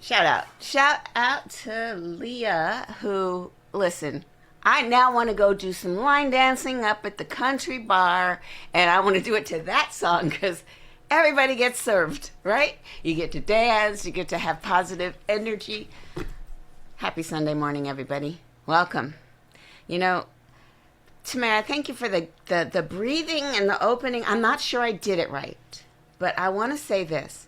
Shout out to Leah, who, listen, I now want to go do some line dancing up at the country bar, and I want to do it to that song because everybody gets served, right? You get to dance, you get to have positive energy. Happy Sunday morning, everybody. Welcome. You know, Tamara, thank you for the breathing and the opening. I'm not sure I did it right, but I want to say this.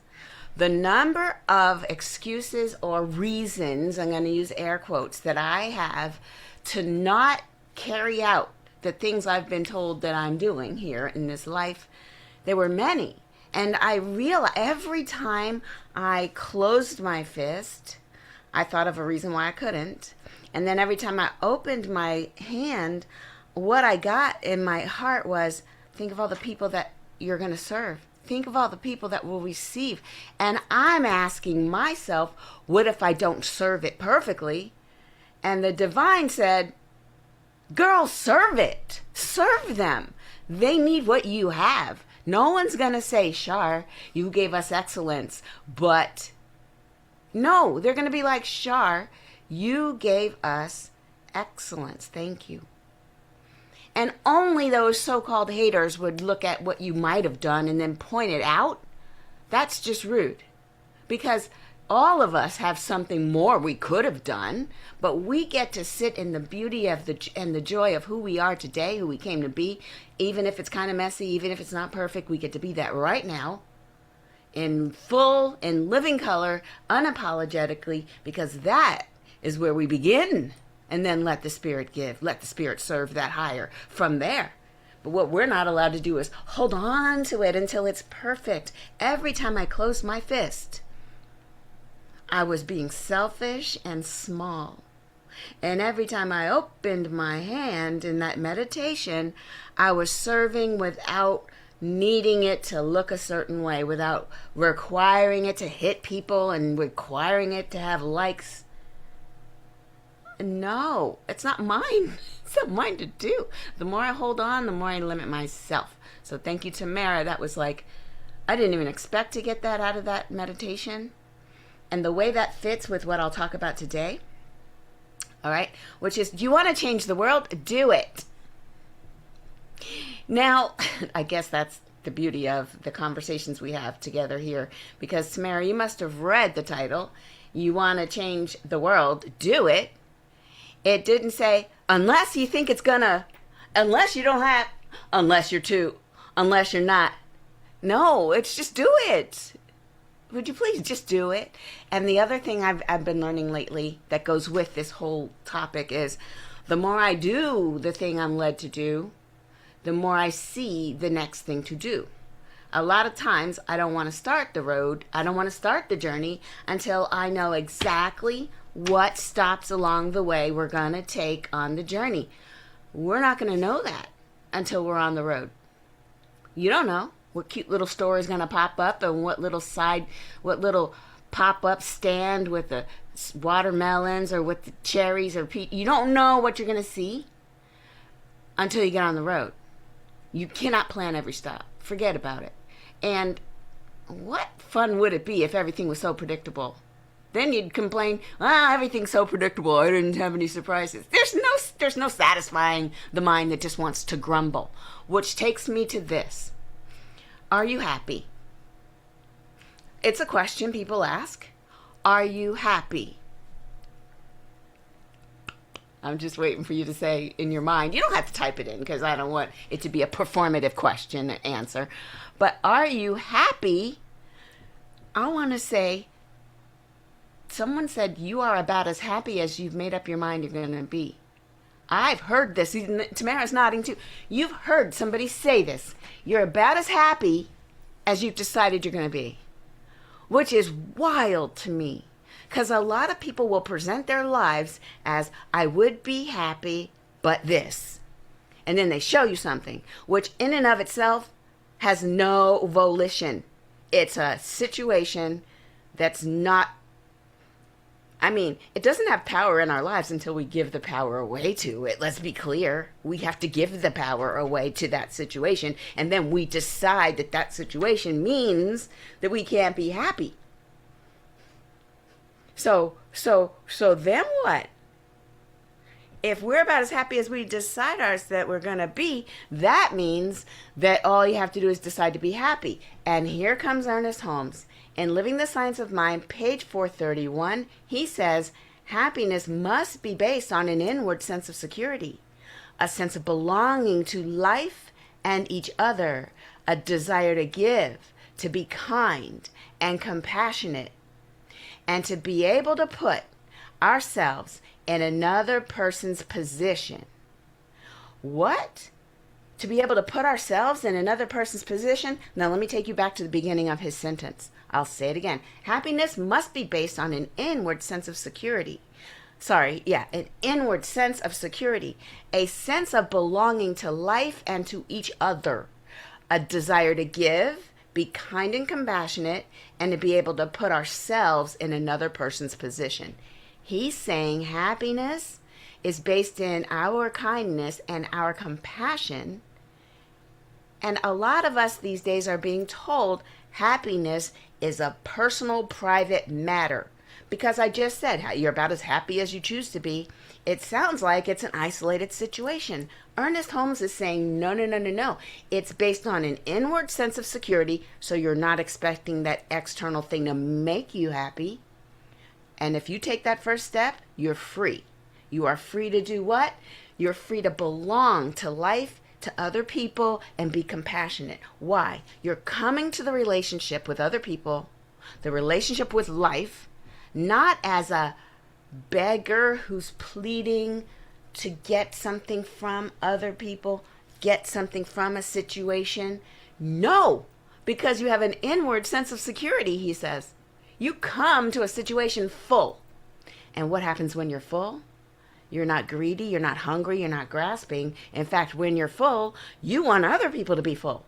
The number of excuses or reasons, I'm going to use air quotes, that I have to not carry out the things I've been told that I'm doing here in this life, there were many. And I realized every time I closed my fist, I thought of a reason why I couldn't. And then every time I opened my hand, what I got in my heart was, think of all the people that you're going to serve. Think of all the people that will receive. And I'm asking myself, what if I don't serve it perfectly? And the divine said, girl, serve it. Serve them. They need what you have. No one's going to say, Shar, you gave us excellence. But no, they're going to be like, Shar, you gave us excellence. Thank you. And only those so-called haters would look at what you might have done and then point it out. That's just rude. Because all of us have something more we could have done, but we get to sit in the beauty of and the joy of who we are today, who we came to be, even if it's kind of messy, even if it's not perfect, we get to be that right now, in full, in living color, unapologetically, because that is where we begin. And then let the Spirit give, let the Spirit serve that higher from there. But what we're not allowed to do is hold on to it until it's perfect. Every time I closed my fist, I was being selfish and small. And every time I opened my hand in that meditation, I was serving without needing it to look a certain way, without requiring it to hit people and requiring it to have likes. No, it's not mine. It's not mine to do. The more I hold on, the more I limit myself. So thank you, Tamara. That was like, I didn't even expect to get that out of that meditation. And the way that fits with what I'll talk about today, all right, which is, do you want to change the world? Do it. Now, I guess that's the beauty of the conversations we have together here, because Tamara, you must have read the title. You want to change the world? Do it. It didn't say, unless you think it's gonna, unless you don't have, unless you're too, unless you're not. No, it's just do it. Would you please just do it? And the other thing I've been learning lately that goes with this whole topic is, the more I do the thing I'm led to do, the more I see the next thing to do. A lot of times I don't want to start the road, I don't want to start the journey until I know exactly what stops along the way we're going to take on the journey. We're not going to know that until we're on the road. You don't know what cute little store is going to pop up and what little pop-up stand with the watermelons or with the cherries or you don't know what you're going to see until you get on the road. You cannot plan every stop. Forget about it. And what fun would it be if everything was so predictable? Then you'd complain, everything's so predictable, I didn't have any surprises. There's no satisfying the mind that just wants to grumble. Which takes me to this. Are you happy? It's a question people ask. Are you happy? I'm just waiting for you to say in your mind. You don't have to type it in because I don't want it to be a performative question and answer. But are you happy? I want to say, someone said you are about as happy as you've made up your mind you're going to be. I've heard this. Tamara's nodding too. You've heard somebody say this. You're about as happy as you've decided you're going to be, which is wild to me. Because a lot of people will present their lives as, I would be happy, but this. And then they show you something, which in and of itself has no volition. It's a situation that's not, it doesn't have power in our lives until we give the power away to it. Let's be clear. We have to give the power away to that situation. And then we decide that that situation means that we can't be happy. So then what? If we're about as happy as we decide that we're going to be, that means that all you have to do is decide to be happy. And here comes Ernest Holmes. In Living the Science of Mind, page 431, he says, happiness must be based on an inward sense of security, a sense of belonging to life and each other, a desire to give, to be kind and compassionate, and to be able to put ourselves in another person's position. What? To be able to put ourselves in another person's position? Now let me take you back to the beginning of his sentence. I'll say it again. Happiness must be based on an inward sense of security. An inward sense of security, a sense of belonging to life and to each other, a desire to give, be kind and compassionate, and to be able to put ourselves in another person's position. He's saying happiness is based in our kindness and our compassion. And a lot of us these days are being told happiness is a personal, private matter. Because I just said, you're about as happy as you choose to be. It sounds like it's an isolated situation. Ernest Holmes is saying, no. It's based on an inward sense of security, so you're not expecting that external thing to make you happy. And if you take that first step, you're free. You are free to do what? You're free to belong to life, to other people, and be compassionate. Why? You're coming to the relationship with other people, the relationship with life, not as a beggar who's pleading to get something from other people, get something from a situation. No, because you have an inward sense of security, he says. You come to a situation full. And what happens when you're full? You're not greedy, you're not hungry, you're not grasping. In fact, when you're full, you want other people to be full.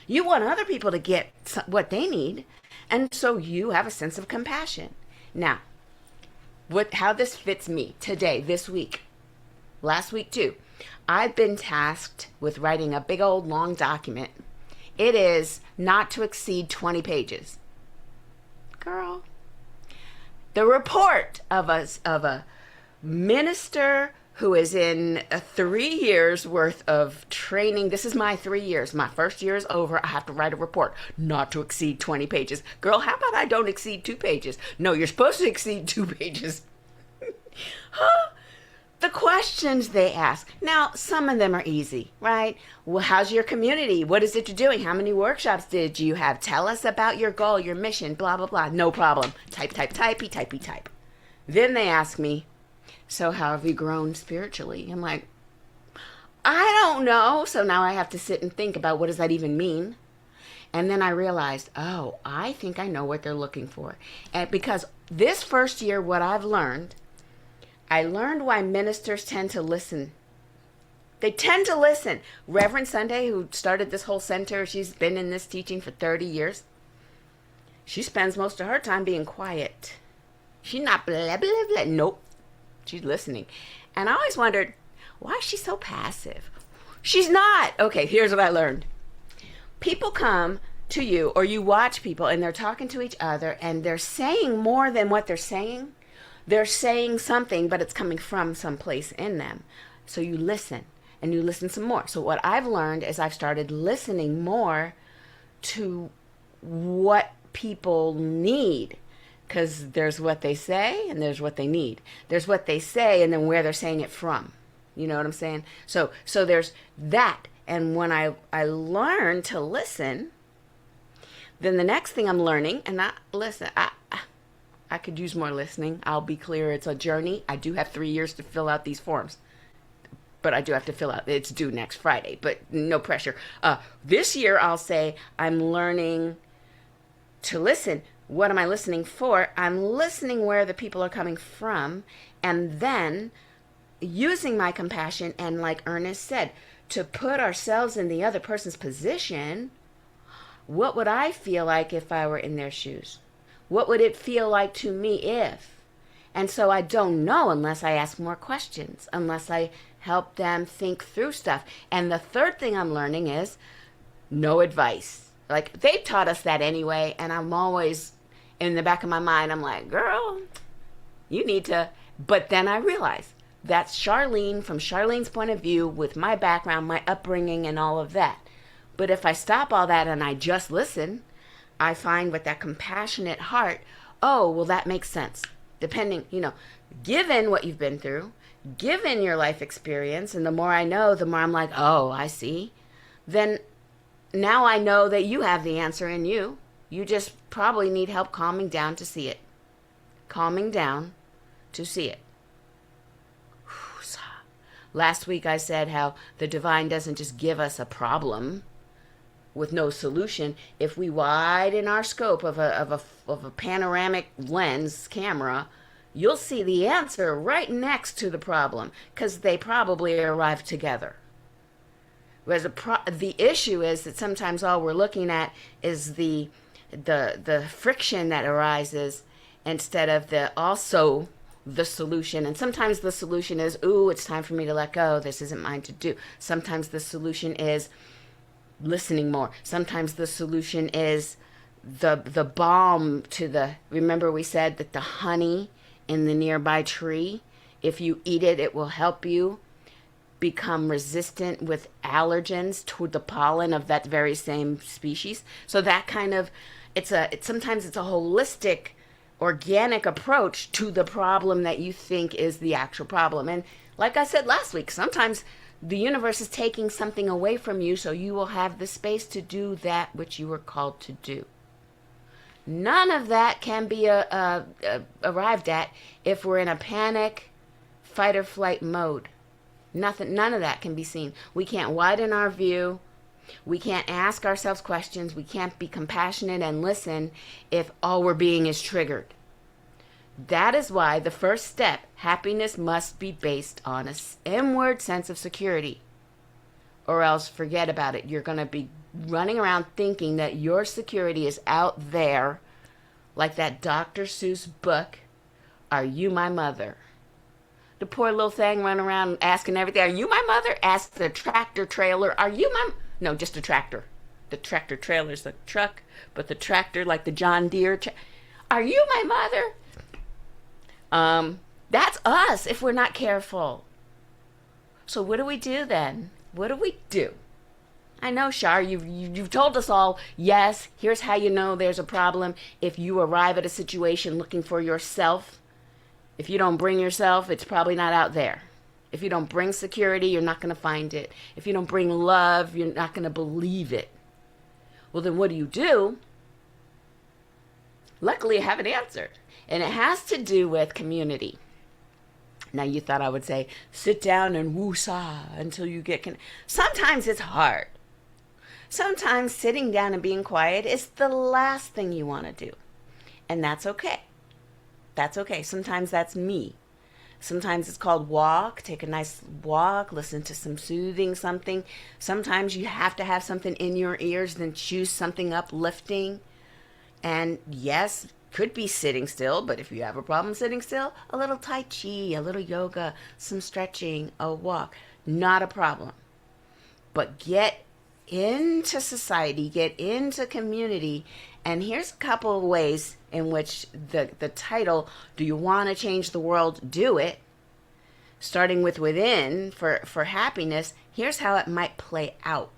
You want other people to get what they need. And so you have a sense of compassion. Now, how this fits me today, this week, last week too. I've been tasked with writing a big old long document. It is not to exceed 20 pages. Girl, the report of a minister who is in 3 years worth of training. This is my 3 years. My first year is over. I have to write a report not to exceed 20 pages. Girl, how about I don't exceed 2 pages? No, you're supposed to exceed 2 pages. Huh? The questions they ask. Now, some of them are easy, right? Well, how's your community? What is it you're doing? How many workshops did you have? Tell us about your goal, your mission, blah, blah, blah. No problem. Type. Then they ask me, so how have you grown spiritually? I'm like, I don't know. So now I have to sit and think about what does that even mean? And then I realized, oh, I think I know what they're looking for. And because this first year, what I learned why ministers tend to listen. They tend to listen. Reverend Sunday, who started this whole center, she's been in this teaching for 30 years. She spends most of her time being quiet. She's not blah, blah, blah. Nope. She's listening. And I always wondered, why is she so passive? She's not. Okay, here's what I learned. People come to you, or you watch people, and they're talking to each other, and they're saying more than what they're saying. They're saying something, but it's coming from someplace in them. So you listen, and you listen some more. So what I've learned is I've started listening more to what people need. Because there's what they say, and there's what they need. There's what they say, and then where they're saying it from. You know what I'm saying? So there's that. And when I learn to listen, then the next thing I'm learning, and I could use more listening. I'll be clear, it's a journey. I do have 3 years to fill out these forms. But I do have to fill out, it's due next Friday, but no pressure. This year, I'll say I'm learning to listen. What am I listening for? I'm listening where the people are coming from, and then using my compassion, and like Ernest said, to put ourselves in the other person's position. What would I feel like if I were in their shoes? What would it feel like to me if? And so I don't know unless I ask more questions, unless I help them think through stuff. And the third thing I'm learning is no advice. Like, they taught us that anyway, and I'm always, in the back of my mind, I'm like, girl, You need to. But then I realized that's Charlene, from Charlene's point of view, with my background, my upbringing, and all of that. But if I stop all that and I just listen, I find with that compassionate heart, oh, well, that makes sense. Depending, given what you've been through, given your life experience, and the more I know, the more I'm like, oh, I see. Then now I know that you have the answer in you. You just probably need help calming down to see it. Calming down to see it. Last week I said how the divine doesn't just give us a problem with no solution. If we widen our scope of a panoramic lens camera, you'll see the answer right next to the problem, because they probably arrived together. Whereas the issue is that sometimes all we're looking at is the friction that arises instead of the solution. And sometimes the solution is, ooh, it's time for me to let go. This isn't mine to do. Sometimes the solution is listening more. Sometimes the solution is the balm to remember we said that the honey in the nearby tree, if you eat it, it will help you become resistant with allergens to the pollen of that very same species. So that kind of, sometimes it's a holistic, organic approach to the problem that you think is the actual problem. And like I said last week, sometimes the universe is taking something away from you so you will have the space to do that which you were called to do. None of that can be arrived at if we're in a panic, fight or flight mode. None of that can be seen. We can't widen our view. We can't ask ourselves questions. We can't be compassionate and listen if all we're being is triggered. That is why the first step, happiness, must be based on an inward sense of security. Or else forget about it. You're going to be running around thinking that your security is out there, like that Dr. Seuss book, Are You My Mother? The poor little thing running around asking everything, are you my mother? Ask the tractor trailer, are you my... No, just a tractor. The tractor trailer's the truck, but the tractor, like the John Deere... Are you my mother? That's us if we're not careful. So what do we do then? What do we do? I know, Shar, you've told us all, yes, here's how you know there's a problem. If you arrive at a situation looking for yourself, if you don't bring yourself, it's probably not out there. If you don't bring security, you're not going to find it. If you don't bring love, you're not going to believe it. Well, then what do? Luckily, I have an answer. And it has to do with community. Now, you thought I would say, sit down and woo-saw until you get... Sometimes it's hard. Sometimes sitting down and being quiet is the last thing you want to do. And that's okay. That's okay. Sometimes that's me. Sometimes it's called walk. Take a nice walk. Listen to some soothing something. Sometimes you have to have something in your ears, then choose something uplifting. And yes, could be sitting still, but if you have a problem sitting still, a little tai chi, a little yoga, some stretching, a walk, not a problem. But get into society, get into community, and here's a couple of ways in which the title, Do You Want to Change the World? Do It, starting with within for happiness, here's how it might play out.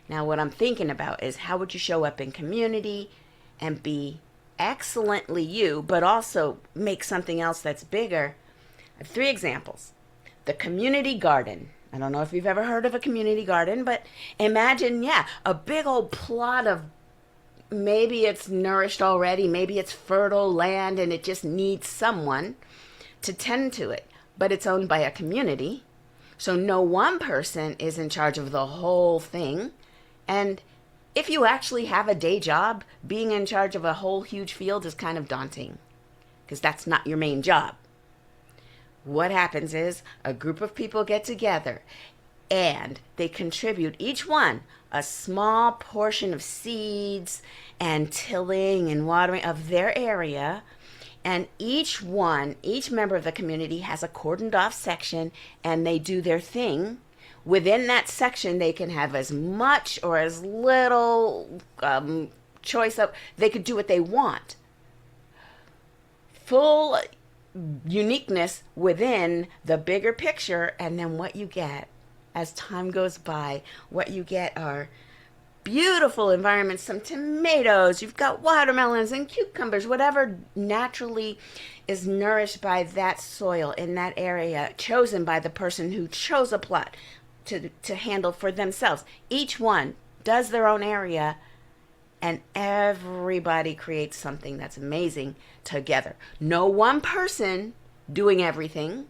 Now, what I'm thinking about is how would you show up in community and be excellently you, but also make something else that's bigger. I have 3 examples. The community garden. I don't know if you've ever heard of a community garden, but imagine, a big old plot of, maybe it's nourished already, maybe it's fertile land and it just needs someone to tend to it, but it's owned by a community. So no one person is in charge of the whole thing. And if you actually have a day job, being in charge of a whole huge field is kind of daunting because that's not your main job. What happens is a group of people get together and they contribute, each one, a small portion of seeds and tilling and watering of their area. And each member of the community has a cordoned off section and they do their thing. Within that section, they can have as much or as little choice of, they could do what they want. Full uniqueness within the bigger picture. And then what you get as time goes by, what you get are beautiful environments, some tomatoes, you've got watermelons and cucumbers, whatever naturally is nourished by that soil in that area, chosen by the person who chose a plot to handle for themselves. Each one does their own area, and everybody creates something that's amazing together. No one person doing everything,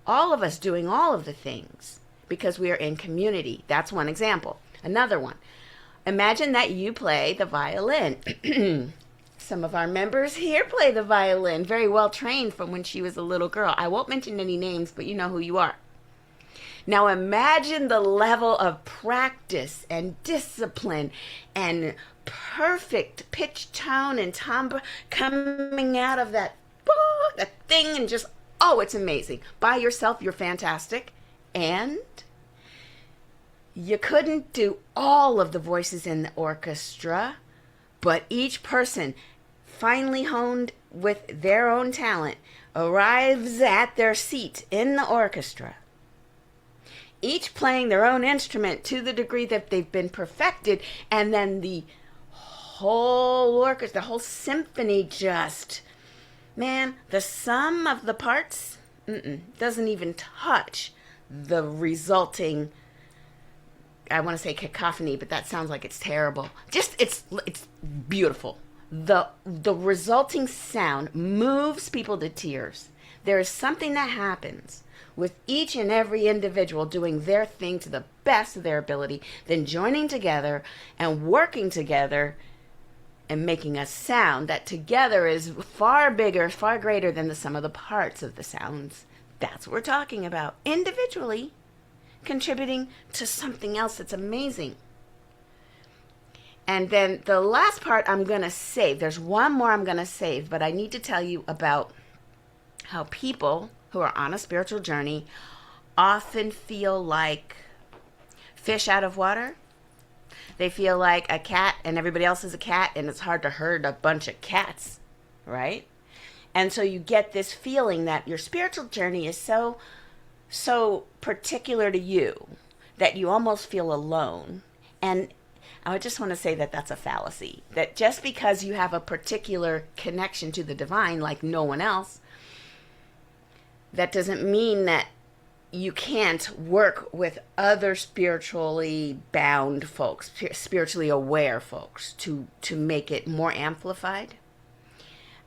all of us doing all of the things, because we are in community. That's one example. Another one, imagine that you play the violin. Some of our members here play the violin, very well trained from when she was a little girl. I won't mention any names, but you know who you are. Now imagine the level of practice and discipline and perfect pitch, tone, and timbre coming out of that thing, and just, oh, it's amazing. By yourself, you're fantastic. And you couldn't do all of the voices in the orchestra, but each person, finely honed with their own talent, arrives at their seat in the orchestra, each playing their own instrument to the degree that they've been perfected, and then the whole orchestra, the whole symphony, just, man, the sum of the parts doesn't even touch the resulting, I want to say cacophony, but that sounds like it's terrible. Just, it's beautiful. The resulting sound moves people to tears. There is something that happens with each and every individual doing their thing to the best of their ability, then joining together and working together and making a sound that together is far bigger, far greater than the sum of the parts of the sounds. That's what we're talking about. Individually contributing to something else that's amazing. And then the last part I'm going to save. There's one more I'm going to save, but I need to tell you about how people who are on a spiritual journey often feel like fish out of water. They feel like a cat and everybody else is a cat, and it's hard to herd a bunch of cats, right? And so you get this feeling that your spiritual journey is so particular to you that you almost feel alone. And I just want to say that that's a fallacy. That just because you have a particular connection to the divine like no one else, that doesn't mean that you can't work with other spiritually bound folks, spiritually aware folks, to make it more amplified.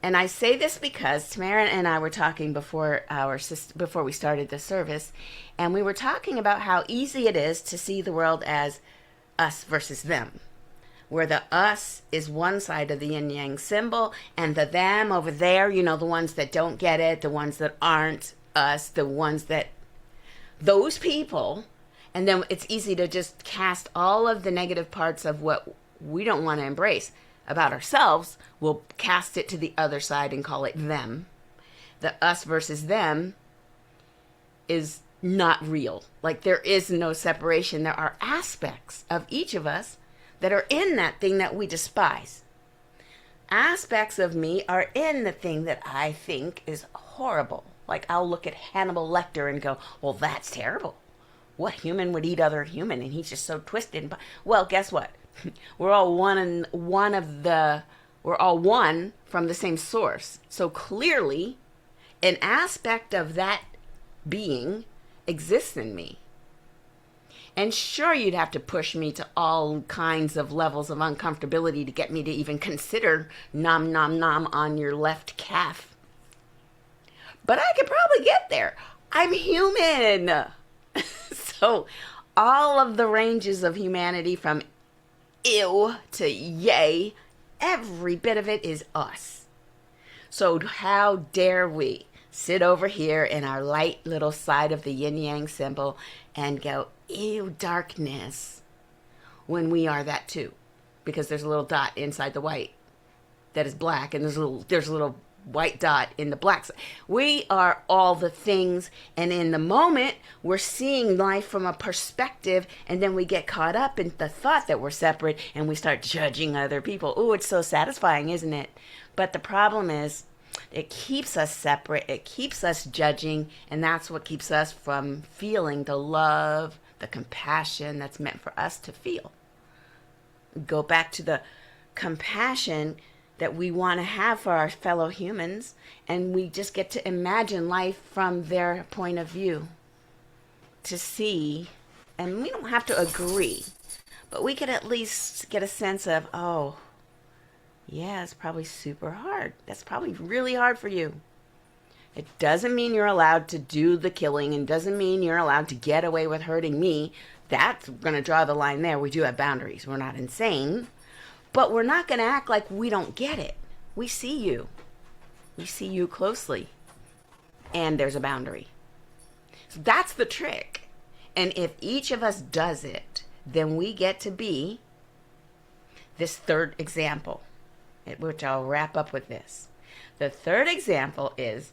And I say this because Tamara and I were talking before we started the service, and we were talking about how easy it is to see the world as us versus them, where the us is one side of the yin yang symbol, and the them over there, you know, the ones that don't get it, the ones that aren't us, the ones that, those people. And then it's easy to just cast all of the negative parts of what we don't want to embrace about ourselves. We'll cast it to the other side and call it them. The us versus them is not real. Like, there is no separation. There are aspects of each of us that are in that thing that we despise. Aspects of me are in the thing that I think is horrible. Like, I'll look at Hannibal Lecter and go, well, that's terrible. What human would eat other human? And he's just so twisted. Well, guess what? We're all one from the same source. So clearly, an aspect of that being exists in me. And sure, you'd have to push me to all kinds of levels of uncomfortability to get me to even consider nom nom nom on your left calf. But I could probably get there. I'm human. So all of the ranges of humanity, from ew to yay, every bit of it is us. So how dare we sit over here in our light little side of the yin yang symbol and go, ew, darkness, when we are that too. Because there's a little dot inside the white that is black, and there's a little white dot in the black side. We are all the things, and in the moment we're seeing life from a perspective, and then we get caught up in the thought that we're separate, and we start judging other people. Oh, it's so satisfying, isn't it? But the problem is, It keeps us separate. It keeps us judging. And that's what keeps us from feeling the love, the compassion that's meant for us to feel. Go back to the compassion that we want to have for our fellow humans. And we just get to imagine life from their point of view to see. And we don't have to agree, but we could at least get a sense of, oh, yeah, it's probably super hard. That's probably really hard for you. It doesn't mean you're allowed to do the killing, and doesn't mean you're allowed to get away with hurting me. That's going to draw the line there. We do have boundaries. We're not insane, but we're not going to act like we don't get it. We see you. We see you closely, and there's a boundary. So that's the trick. And if each of us does it, then we get to be this third example, which I'll wrap up with this. The third example is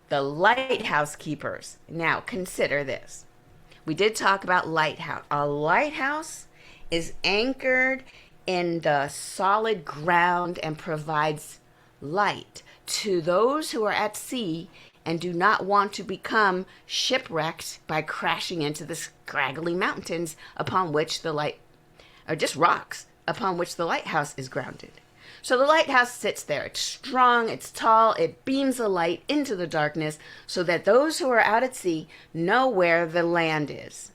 the lighthouse keepers. Now, consider this. We did talk about lighthouse. A lighthouse is anchored in the solid ground and provides light to those who are at sea and do not want to become shipwrecked by crashing into the scraggly mountains upon which the light, or just rocks, upon which the lighthouse is grounded. So the lighthouse sits there. It's strong, it's tall, it beams a light into the darkness so that those who are out at sea know where the land is.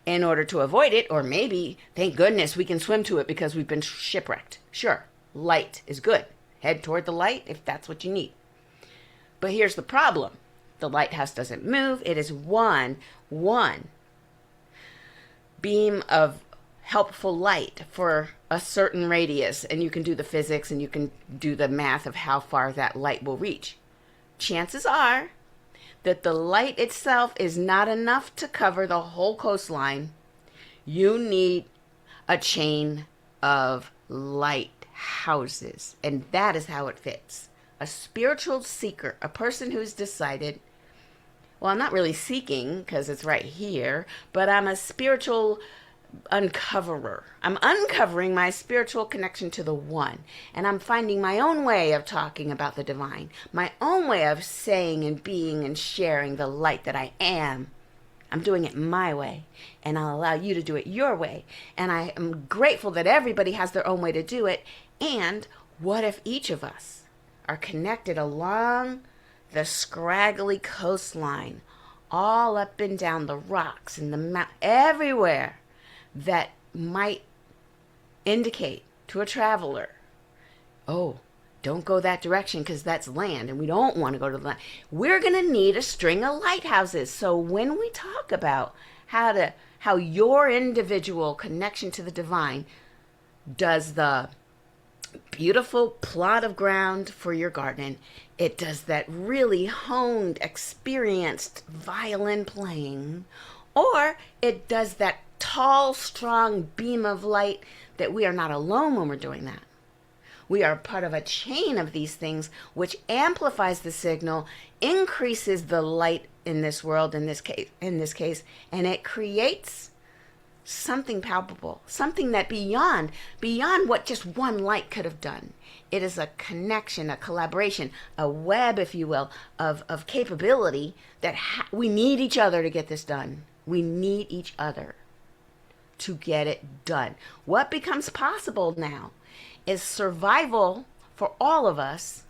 In order to avoid it, or maybe, thank goodness, we can swim to it because we've been shipwrecked. Sure, light is good. Head toward the light if that's what you need. But here's the problem. The lighthouse doesn't move. It is one beam of helpful light for a certain radius, and you can do the physics and you can do the math of how far that light will reach. Chances are that the light itself is not enough to cover the whole coastline. You need a chain of lighthouses, and that is how it fits. A spiritual seeker, a person who's decided, well, I'm not really seeking because it's right here, but I'm a spiritual uncoverer. I'm uncovering my spiritual connection to the one, and I'm finding my own way of talking about the divine, my own way of saying and being and sharing the light that I am. I'm doing it my way, and I'll allow you to do it your way. And I am grateful that everybody has their own way to do it. And what if each of us are connected along the scraggly coastline, all up and down the rocks and the mountain, everywhere that might indicate to a traveler, oh, don't go that direction because that's land and we don't want to go to the land. We're going to need a string of lighthouses. So when we talk about how your individual connection to the divine does the beautiful plot of ground for your garden, it does that really honed, experienced violin playing, or it does that tall, strong beam of light, that we are not alone when we're doing that. We are part of a chain of these things which amplifies the signal, increases the light in this world, in this case, and it creates something palpable, something that beyond what just one light could have done. It is a connection, a collaboration, a web, if you will, of capability that we need each other to get this done. We need each other to get it done. What becomes possible now is survival for all of us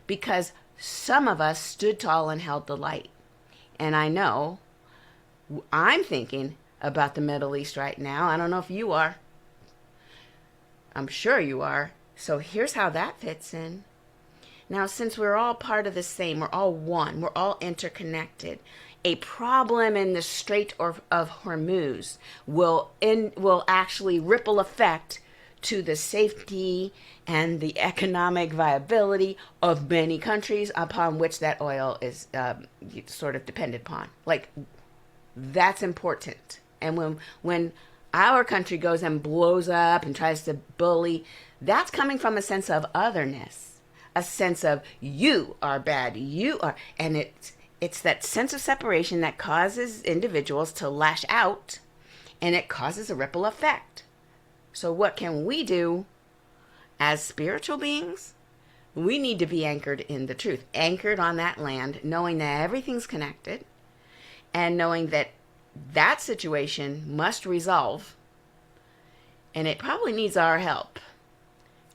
because some of us stood tall and held the light. And I know I'm thinking about the Middle East right now. I don't know if you are. I'm sure you are. So here's how that fits in. Now, since we're all part of the same, we're all one, we're all interconnected, a problem in the Strait of Hormuz will actually ripple effect to the safety and the economic viability of many countries upon which that oil is sort of dependent upon. Like, that's important. And when our country goes and blows up and tries to bully, that's coming from a sense of otherness, a sense of you are bad, you are, and it's that sense of separation that causes individuals to lash out, and it causes a ripple effect. So what can we do as spiritual beings? We need to be anchored in the truth, anchored on that land, knowing that everything's connected, and knowing that that situation must resolve, and it probably needs our help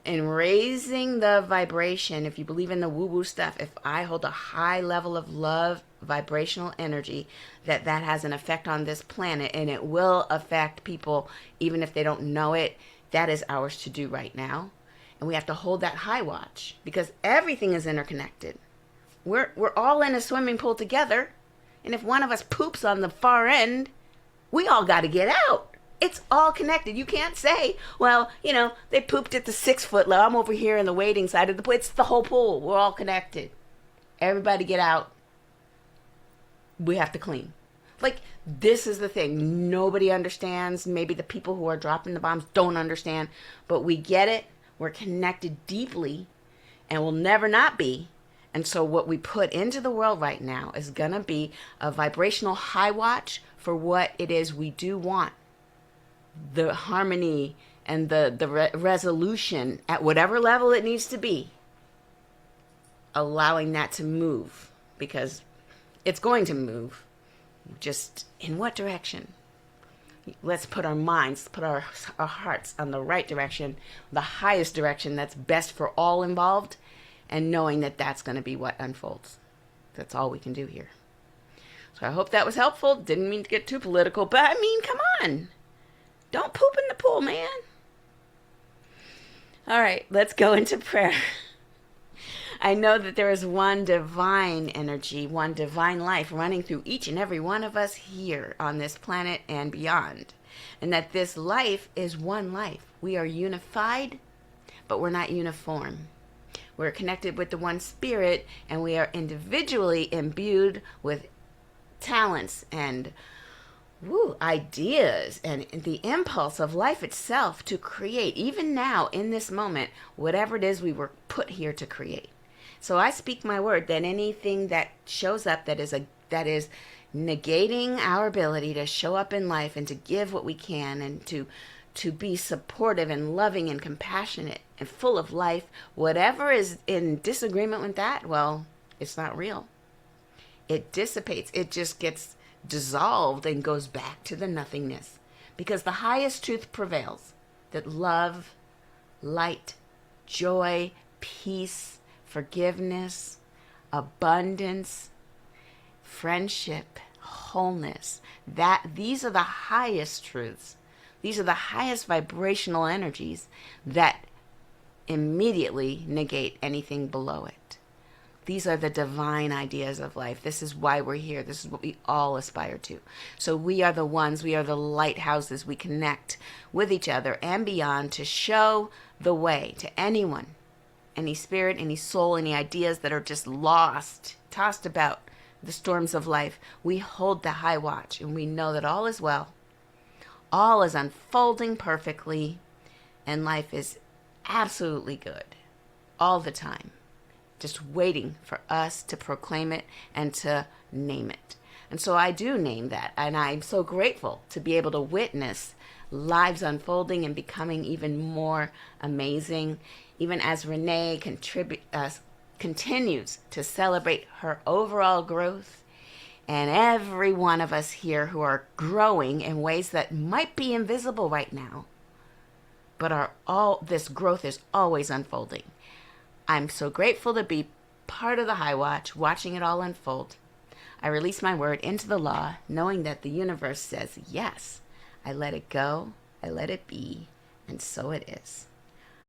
in raising the vibration. If you believe in the woo-woo stuff, if I hold a high level of love, vibrational energy, that has an effect on this planet, and it will affect people even if they don't know it. That is ours to do right now, and we have to hold that high watch, because everything is interconnected. We're all in a swimming pool together, and if one of us poops on the far end, we all got to get out. It's all connected. You can't say, well, they pooped at the 6-foot level, I'm over here in the waiting side of the pool. It's the whole pool. We're all connected. Everybody get out. We have to clean. Like, this is the thing. Nobody understands. Maybe the people who are dropping the bombs don't understand, but we get it. We're connected deeply, and we'll never not be. And so what we put into the world right now is going to be a vibrational high watch for what it is we do want. The harmony and the resolution at whatever level it needs to be. Allowing that to move, because it's going to move. Just in what direction? Let's put our minds, put our hearts on the right direction, the highest direction that's best for all involved, and knowing that that's going to be what unfolds. That's all we can do here. So I hope that was helpful. Didn't mean to get too political, but I mean, come on. Don't poop in the pool, man. All right, let's go into prayer. I know that there is one divine energy, one divine life running through each and every one of us here on this planet and beyond. And that this life is one life. We are unified, but we're not uniform. We're connected with the one spirit, and we are individually imbued with talents and ideas and the impulse of life itself to create, even now in this moment, whatever it is we were put here to create. So I speak my word that anything that shows up that is negating our ability to show up in life and to give what we can and to be supportive and loving and compassionate and full of life, whatever is in disagreement with that, well, it's not real. It dissipates. It just gets dissolved and goes back to the nothingness, because the highest truth prevails, that love, light, joy, peace, forgiveness, abundance, friendship, wholeness, that these are the highest truths. These are the highest vibrational energies that immediately negate anything below it. These are the divine ideas of life. This is why we're here. This is what we all aspire to. So we are the ones, we are the lighthouses. We connect with each other and beyond to show the way to anyone, any spirit, any soul, any ideas that are just lost, tossed about the storms of life. We hold the high watch, and we know that all is well. All is unfolding perfectly, and life is absolutely good all the time. Just waiting for us to proclaim it and to name it. And so I do name that, and I'm so grateful to be able to witness lives unfolding and becoming even more amazing, even as Renee continues to celebrate her overall growth, and every one of us here who are growing in ways that might be invisible right now, but this growth is always unfolding. I'm so grateful to be part of the high watch, watching it all unfold. I release my word into the law, knowing that the universe says yes. I let it go, I let it be, and so it is.